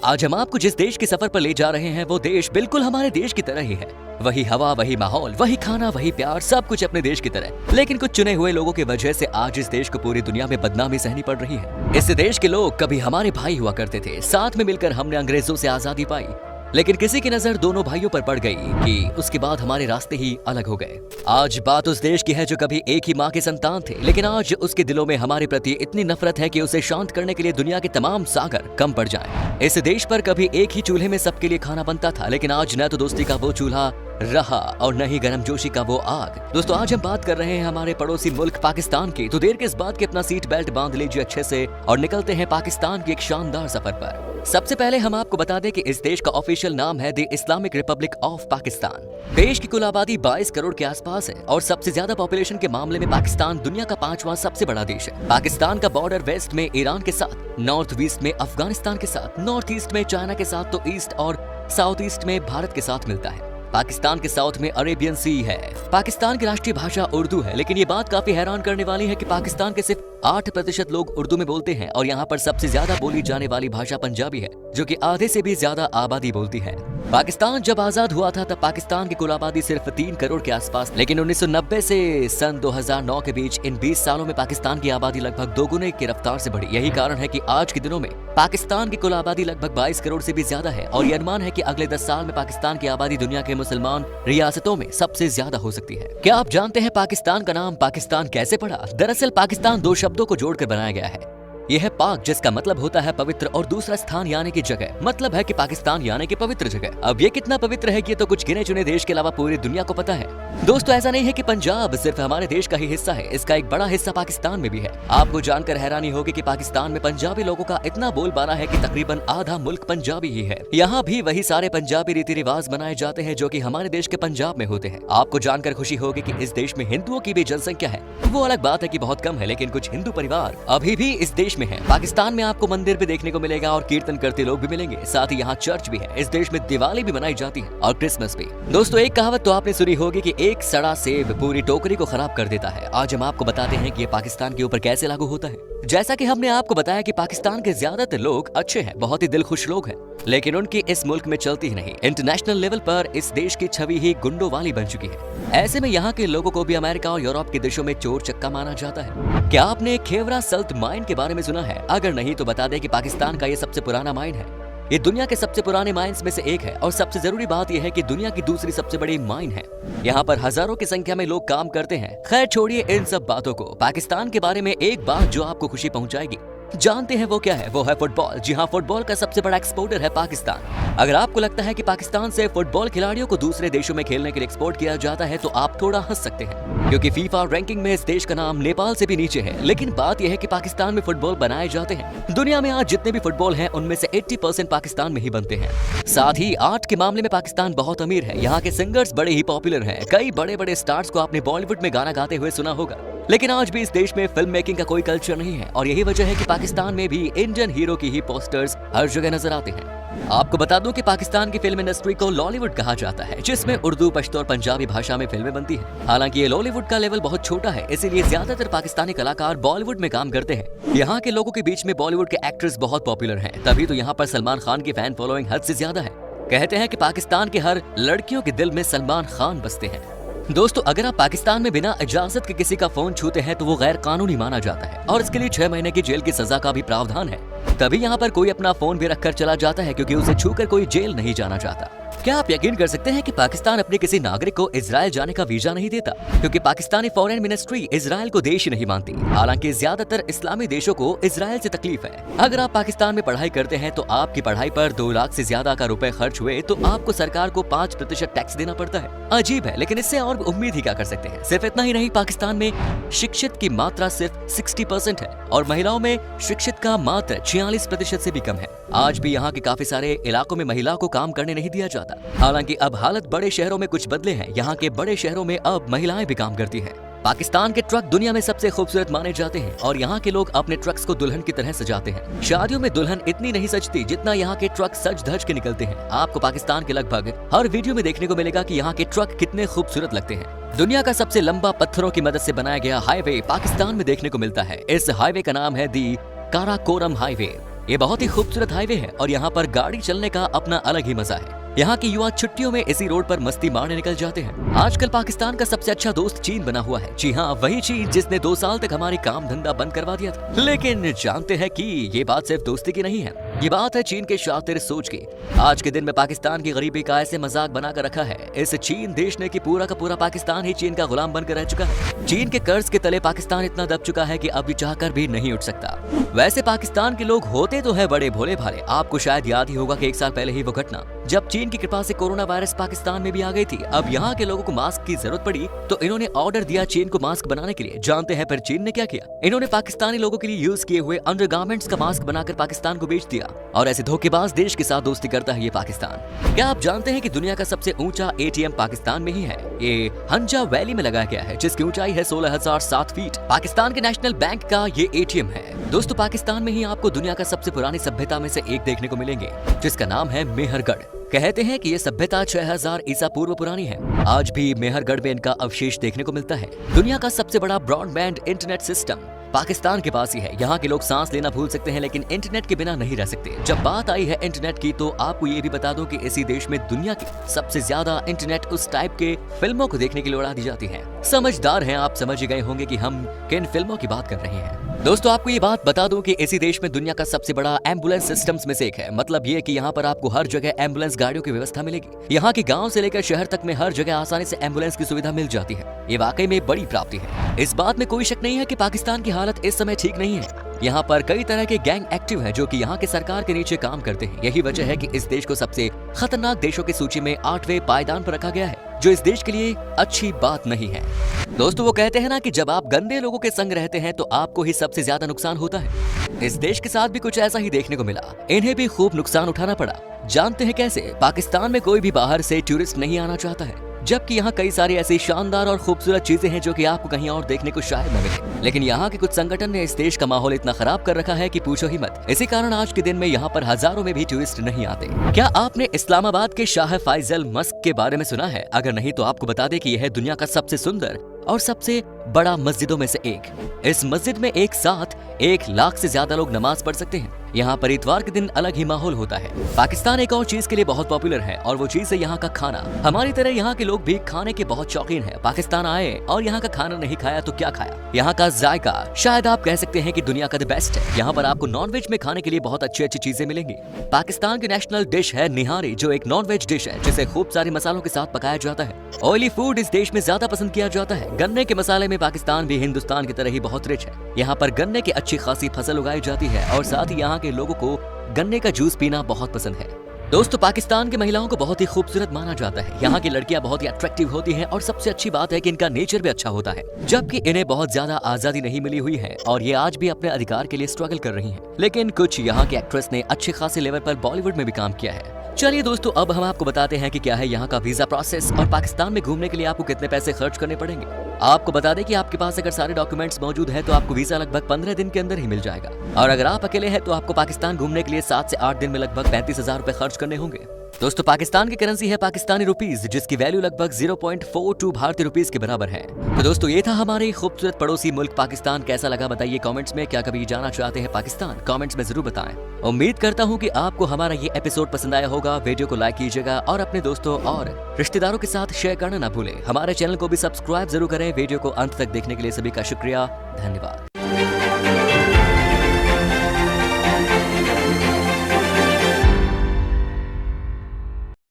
आज हम आपको जिस देश के सफर पर ले जा रहे हैं वो देश बिल्कुल हमारे देश की तरह ही है। वही हवा, वही माहौल, वही खाना, वही प्यार, सब कुछ अपने देश की तरह। लेकिन कुछ चुने हुए लोगों की वजह से आज इस देश को पूरी दुनिया में बदनामी सहनी पड़ रही है। इस देश के लोग कभी हमारे भाई हुआ करते थे, साथ में मिलकर हमने अंग्रेजों से आजादी पाई। लेकिन किसी की नजर दोनों भाइयों पर पड़ गई कि उसके बाद हमारे रास्ते ही अलग हो गए। आज बात उस देश की है जो कभी एक ही माँ के संतान थे, लेकिन आज उसके दिलों में हमारे प्रति इतनी नफरत है कि उसे शांत करने के लिए दुनिया के तमाम सागर कम पड़ जाएं। इस देश पर कभी एक ही चूल्हे में सबके लिए खाना बनता था, लेकिन आज न तो दोस्ती का वो चूल्हा रहा और न ही गर्मजोशी का वो आग। दोस्तों, आज हम बात कर रहे हैं हमारे पड़ोसी मुल्क पाकिस्तान की। तो देर किस बात की, अपना सीट बेल्ट बांध लीजिए अच्छे से और निकलते हैं पाकिस्तान के एक शानदार सफर पर। सबसे पहले हम आपको बता दें कि इस देश का ऑफिशियल नाम है the Islamic Republic of Pakistan. देश की कुल आबादी 22 करोड़ के आसपास है और सबसे ज्यादा पॉपुलेशन के मामले में पाकिस्तान दुनिया का 5वां सबसे बड़ा देश है। पाकिस्तान का बॉर्डर वेस्ट में ईरान के साथ, नॉर्थ ईस्ट में अफगानिस्तान के साथ, नॉर्थ ईस्ट में चाइना के साथ, तो ईस्ट और साउथ ईस्ट में भारत के साथ मिलता है। पाकिस्तान के साउथ में अरेबियन सी है। पाकिस्तान की राष्ट्रीय भाषा उर्दू है, लेकिन ये बात काफी हैरान करने वाली है कि पाकिस्तान के सिर्फ 8% लोग उर्दू में बोलते हैं और यहाँ पर सबसे ज्यादा बोली जाने वाली भाषा पंजाबी है, जो कि आधे से भी ज्यादा आबादी बोलती है। पाकिस्तान जब आजाद हुआ था तब पाकिस्तान की कुल आबादी सिर्फ 3 करोड़ के आसपास, लेकिन 1990 से सन 2009 के बीच इन 20 सालों में पाकिस्तान की आबादी लगभग दोगुने की रफ्तार से बढ़ी। यही कारण है कि आज के दिनों में पाकिस्तान की कुल आबादी लगभग 22 करोड़ से भी ज्यादा है और ये अनुमान है कि अगले 10 साल में पाकिस्तान की आबादी दुनिया के मुसलमान रियासतों में सबसे ज्यादा हो सकती है। क्या आप जानते हैं पाकिस्तान का नाम पाकिस्तान कैसे पड़ा? दरअसल पाकिस्तान 2 शब्दों को जोड़कर बनाया गया है। यह है पाक, जिसका मतलब होता है पवित्र, और दूसरा स्थान यानी कि जगह, मतलब है कि पाकिस्तान यानी कि पवित्र जगह। अब ये कितना पवित्र है ये तो कुछ गिने चुने देश के अलावा पूरी दुनिया को पता है। दोस्तों, ऐसा नहीं है कि पंजाब सिर्फ हमारे देश का ही हिस्सा है, इसका एक बड़ा हिस्सा पाकिस्तान में भी है। आपको जानकर हैरानी होगी कि पाकिस्तान में पंजाबी लोगों का इतना बोलबाला है कि तकरीबन आधा मुल्क पंजाबी ही है। यहाँ भी वही सारे पंजाबी रीति रिवाज मनाए जाते हैं जो कि हमारे देश के पंजाब में होते हैं। आपको जानकर खुशी होगी कि इस देश में हिंदुओं की भी जनसंख्या है। वो अलग बात है कि बहुत कम है, लेकिन कुछ हिंदू परिवार अभी भी इस देश में है। पाकिस्तान में आपको मंदिर भी देखने को मिलेगा और कीर्तन करते लोग भी मिलेंगे, साथ ही यहाँ चर्च भी है। इस देश में दिवाली भी मनाई जाती है और क्रिसमस भी। दोस्तों, एक कहावत तो आपने सुनी होगी कि एक सड़ा सेब पूरी टोकरी को खराब कर देता है। आज हम आपको बताते हैं कि ये पाकिस्तान के ऊपर कैसे लागू होता है। जैसा कि हमने आपको बताया कि पाकिस्तान के ज्यादातर लोग अच्छे हैं, बहुत ही दिलखुश लोग हैं, लेकिन उनकी इस मुल्क में चलती ही नहीं। इंटरनेशनल लेवल पर इस देश की छवि ही गुंडों वाली बन चुकी है। ऐसे में यहाँ के लोगों को भी अमेरिका और यूरोप के देशों में चोर चक्का माना जाता है। क्या आपने खेवरा सल्ट माइन के बारे में सुना है? अगर नहीं तो बता दें कि पाकिस्तान का ये सबसे पुराना माइन है। ये दुनिया के सबसे पुराने माइंस में से एक है और सबसे जरूरी बात यह है कि दुनिया की दूसरी सबसे बड़ी माइन है। यहाँ पर हजारों की संख्या में लोग काम करते हैं। खैर, छोड़िए इन सब बातों को। पाकिस्तान के बारे में एक बात जो आपको खुशी पहुंचाएगी, जानते हैं वो क्या है? वो है फुटबॉल। जी हाँ, फुटबॉल का सबसे बड़ा एक्सपोर्टर है पाकिस्तान। अगर आपको लगता है कि पाकिस्तान से फुटबॉल खिलाड़ियों को दूसरे देशों में खेलने के लिए एक्सपोर्ट किया जाता है तो आप थोड़ा हंस सकते हैं, क्योंकि फीफा रैंकिंग में इस देश का नाम नेपाल से भी नीचे है। लेकिन बात यह है कि पाकिस्तान में फुटबॉल बनाए जाते हैं। दुनिया में आज जितने भी फुटबॉल हैं उनमें से 80% पाकिस्तान में ही बनते हैं। साथ ही आर्ट के मामले में पाकिस्तान बहुत अमीर है। यहाँ के सिंगर्स बड़े ही पॉपुलर हैं। कई बड़े बड़े स्टार्स को आपने बॉलीवुड में गाना गाते हुए सुना होगा, लेकिन आज भी इस देश में फिल्म मेकिंग का कोई कल्चर नहीं है और यही वजह है कि पाकिस्तान में भी इंडियन हीरो की ही पोस्टर्स हर जगह नजर आते हैं। आपको बता दूं कि पाकिस्तान की फिल्म इंडस्ट्री को लॉलीवुड कहा जाता है, जिसमें उर्दू, पश्तो और पंजाबी भाषा में फिल्में बनती हैं। हालांकि ये लॉलीवुड का लेवल बहुत छोटा है, इसीलिए ज्यादातर पाकिस्तानी कलाकार बॉलीवुड में काम करते हैं। यहाँ के लोगों के बीच में बॉलीवुड के एक्टर्स बहुत पॉपुलर हैं, तभी तो यहाँ पर सलमान खान की फैन फॉलोइंग हद से ज्यादा है। कहते हैं कि पाकिस्तान के हर लड़कियों के दिल में सलमान खान बसते हैं। दोस्तों, अगर आप पाकिस्तान में बिना इजाजत के किसी का फोन छूते हैं तो वो गैर कानूनी माना जाता है और इसके लिए 6 महीने की जेल की सजा का भी प्रावधान है। तभी यहाँ पर कोई अपना फोन भी रखकर चला जाता है, क्योंकि उसे छूकर कोई जेल नहीं जाना चाहता। क्या आप यकीन कर सकते हैं कि पाकिस्तान अपने किसी नागरिक को इजराइल जाने का वीजा नहीं देता, क्योंकि पाकिस्तानी फॉरेन मिनिस्ट्री इजराइल को देश नहीं मानती। हालांकि ज्यादातर इस्लामी देशों को इजराइल से तकलीफ है। अगर आप पाकिस्तान में पढ़ाई करते हैं तो आपकी पढ़ाई पर 2 लाख से ज्यादा का रुपए खर्च हुए तो आपको सरकार को 5% टैक्स देना पड़ता है। अजीब है, लेकिन इससे और उम्मीद ही क्या कर सकते हैं। सिर्फ इतना ही नहीं, पाकिस्तान में शिक्षित की मात्रा सिर्फ 60% है और महिलाओं में शिक्षित का मात्र 46% से भी कम है। आज भी यहाँ के काफी सारे इलाकों में महिला को काम करने नहीं दिया जाता। हालांकि अब हालत बड़े शहरों में कुछ बदले हैं। यहाँ के बड़े शहरों में अब महिलाएं भी काम करती हैं। पाकिस्तान के ट्रक दुनिया में सबसे खूबसूरत माने जाते हैं और यहाँ के लोग अपने ट्रक्स को दुल्हन की तरह सजाते हैं। शादियों में दुल्हन इतनी नहीं सजती जितना यहाँ के ट्रक सज धज के निकलते हैं। आपको पाकिस्तान के लगभग हर वीडियो में देखने को मिलेगा कि यहाँ के ट्रक कितने खूबसूरत लगते हैं। दुनिया का सबसे लंबा पत्थरों की मदद से बनाया गया हाईवे पाकिस्तान में देखने को मिलता है। इस हाईवे का नाम है दी काराकोरम हाईवे। ये बहुत ही खूबसूरत हाईवे है और यहाँ पर गाड़ी चलने का अपना अलग ही मजा है। यहाँ के युवा छुट्टियों में इसी रोड पर मस्ती मारने निकल जाते हैं। आजकल पाकिस्तान का सबसे अच्छा दोस्त चीन बना हुआ है। जी हाँ, वही चीन जिसने 2 साल तक हमारी काम धंधा बंद करवा दिया था। लेकिन जानते हैं कि ये बात सिर्फ दोस्ती की नहीं है, ये बात है चीन के शातिर सोच की। आज के दिन में पाकिस्तान की गरीबी का ऐसे मजाक बनाकर रखा है इस चीन देश ने कि पूरा का पूरा पाकिस्तान ही चीन का गुलाम बनकर रह चुका है। चीन के कर्ज के तले पाकिस्तान इतना दब चुका है कि अब ये चाहकर भी नहीं उठ सकता। वैसे पाकिस्तान के लोग होते तो है बड़े भोले भाले। आपको शायद याद ही होगा कि 1 साल पहले ही वो घटना जब चीन की कृपा से कोरोना वायरस पाकिस्तान में भी आ गई थी। अब यहाँ के लोगों को मास्क की जरूरत पड़ी तो इन्होंने ऑर्डर दिया चीन को मास्क बनाने के लिए। जानते हैं फिर चीन ने क्या किया? इन्होंने पाकिस्तानी लोगों के लिए यूज किए हुए अंडरगारमेंट्स का मास्क बनाकर पाकिस्तान को बेच दिया। और ऐसे धोखेबाज देश के साथ दोस्ती करता है ये पाकिस्तान। क्या आप जानते हैं कि दुनिया का सबसे ऊंचा एटीएम पाकिस्तान में ही है? ये हंजा वैली में लगाया गया है जिसकी ऊंचाई है 16,007 फीट। पाकिस्तान के नेशनल बैंक का ये एटीएम है। दोस्तों, पाकिस्तान में ही आपको दुनिया का सबसे पुरानी सभ्यता में से एक देखने को मिलेंगे जिसका नाम है मेहरगढ़। कहते हैं कि ये सभ्यता 6000 ईसा पूर्व पुरानी है। आज भी मेहरगढ़ में इनका अवशेष देखने को मिलता है। दुनिया का सबसे बड़ा ब्रॉडबैंड इंटरनेट सिस्टम पाकिस्तान के पास ही है। यहाँ के लोग सांस लेना भूल सकते हैं लेकिन इंटरनेट के बिना नहीं रह सकते। जब बात आई है इंटरनेट की तो आपको ये भी बता दूं कि इसी देश में दुनिया की सबसे ज्यादा इंटरनेट उस टाइप के फिल्मों को देखने के लिए उड़ा दी जाती है। समझदार हैं आप, समझ गए होंगे कि हम किन फिल्मों की बात कर रहे हैं। दोस्तों, आपको ये बात बता दूं कि इसी देश में दुनिया का सबसे बड़ा एम्बुलेंस सिस्टम्स में से एक है। मतलब ये कि यहाँ पर आपको हर जगह एम्बुलेंस गाड़ियों की व्यवस्था मिलेगी। यहाँ के गांव से लेकर शहर तक में हर जगह आसानी से एम्बुलेंस की सुविधा मिल जाती है। ये वाकई में बड़ी प्राप्ति है। इस बात में कोई शक नहीं है कि पाकिस्तान की हालत इस समय ठीक नहीं है। यहाँ पर कई तरह के गैंग एक्टिव हैं जो कि यहाँ के सरकार के नीचे काम करते हैं। यही वजह है कि इस देश को सबसे खतरनाक देशों की सूची में 8वें पायदान पर रखा गया है, जो इस देश के लिए अच्छी बात नहीं है। दोस्तों, वो कहते हैं ना कि जब आप गंदे लोगों के संग रहते हैं तो आपको ही सबसे ज्यादा नुकसान होता है। इस देश के साथ भी कुछ ऐसा ही देखने को मिला। इन्हें भी खूब नुकसान उठाना पड़ा। जानते हैं कैसे? पाकिस्तान में कोई भी बाहर से टूरिस्ट नहीं आना चाहता है, जबकि यहाँ कई सारी ऐसी शानदार और खूबसूरत चीजें हैं जो कि आपको कहीं और देखने को शायद न मिले। लेकिन यहाँ के कुछ संगठन ने इस देश का माहौल इतना खराब कर रखा है कि पूछो ही मत। इसी कारण आज के दिन में यहाँ पर हजारों में भी टूरिस्ट नहीं आते। क्या आपने इस्लामाबाद के शाह फैसल मस्जिद के बारे में सुना है? अगर नहीं तो आपको बता दें कि यह है दुनिया का सबसे सुंदर और सबसे बड़ा मस्जिदों में से एक। इस मस्जिद में एक साथ 1 लाख से ज्यादा लोग नमाज पढ़ सकते हैं। यहाँ पर इतवार के दिन अलग ही माहौल होता है। पाकिस्तान एक और चीज के लिए बहुत पॉपुलर है और वो चीज है यहाँ का खाना। हमारी तरह यहाँ के लोग भी खाने के बहुत शौकीन हैं। पाकिस्तान आए और यहाँ का खाना नहीं खाया तो क्या खाया? यहाँ का जायका शायद आप कह सकते हैं कि दुनिया का द बेस्ट है। यहाँ पर आपको नॉनवेज में खाने के लिए बहुत अच्छी अच्छी चीजें मिलेंगी। पाकिस्तान की नेशनल डिश है निहारी, जो एक नॉनवेज डिश है जिसे खूब सारे मसालों के साथ पकाया जाता है। ऑयली फूड इस देश में ज्यादा पसंद किया जाता है। गन्ने के मसाले में पाकिस्तान भी हिंदुस्तान की तरह ही बहुत रिच है। यहाँ पर गन्ने की अच्छी खासी फसल उगाई जाती है और साथ ही यहाँ के लोगों को गन्ने का जूस पीना बहुत पसंद है। दोस्तों, पाकिस्तान की महिलाओं को बहुत ही खूबसूरत माना जाता है। यहाँ की लड़कियां बहुत ही अट्रैक्टिव होती हैं और सबसे अच्छी बात है कि इनका नेचर भी अच्छा होता है, जबकि इन्हें बहुत ज्यादा आजादी नहीं मिली हुई है और ये आज भी अपने अधिकार के लिए स्ट्रगल कर रही हैं। लेकिन कुछ यहाँ के एक्ट्रेस ने अच्छे खासे लेवल पर बॉलीवुड में भी काम किया है। चलिए दोस्तों, अब हम आपको बताते हैं कि क्या है यहाँ का वीजा प्रोसेस और पाकिस्तान में घूमने के लिए आपको कितने पैसे खर्च करने पड़ेंगे। आपको बता दें कि आपके पास अगर सारे डॉक्यूमेंट्स मौजूद है तो आपको वीजा लगभग 15 दिन के अंदर ही मिल जाएगा। और अगर आप अकेले हैं तो आपको पाकिस्तान घूमने के लिए 7 से 8 दिन में लगभग 35,000 रुपए खर्च करने होंगे। दोस्तों, पाकिस्तान की करेंसी है पाकिस्तानी रुपीस, जिसकी वैल्यू लगभग 0.42 भारतीय रुपीस के बराबर है। तो दोस्तों, ये था हमारे खूबसूरत पड़ोसी मुल्क पाकिस्तान। कैसा लगा बताइए कमेंट्स में। क्या कभी जाना चाहते हैं पाकिस्तान? कमेंट्स में जरूर बताएं। उम्मीद करता हूँ कि आपको हमारा ये एपिसोड पसंद आया होगा। वीडियो को लाइक कीजिएगा और अपने दोस्तों और रिश्तेदारों के साथ शेयर करना ना भूलें। हमारे चैनल को भी सब्सक्राइब जरूर करें। वीडियो को अंत तक देखने के लिए सभी का शुक्रिया, धन्यवाद।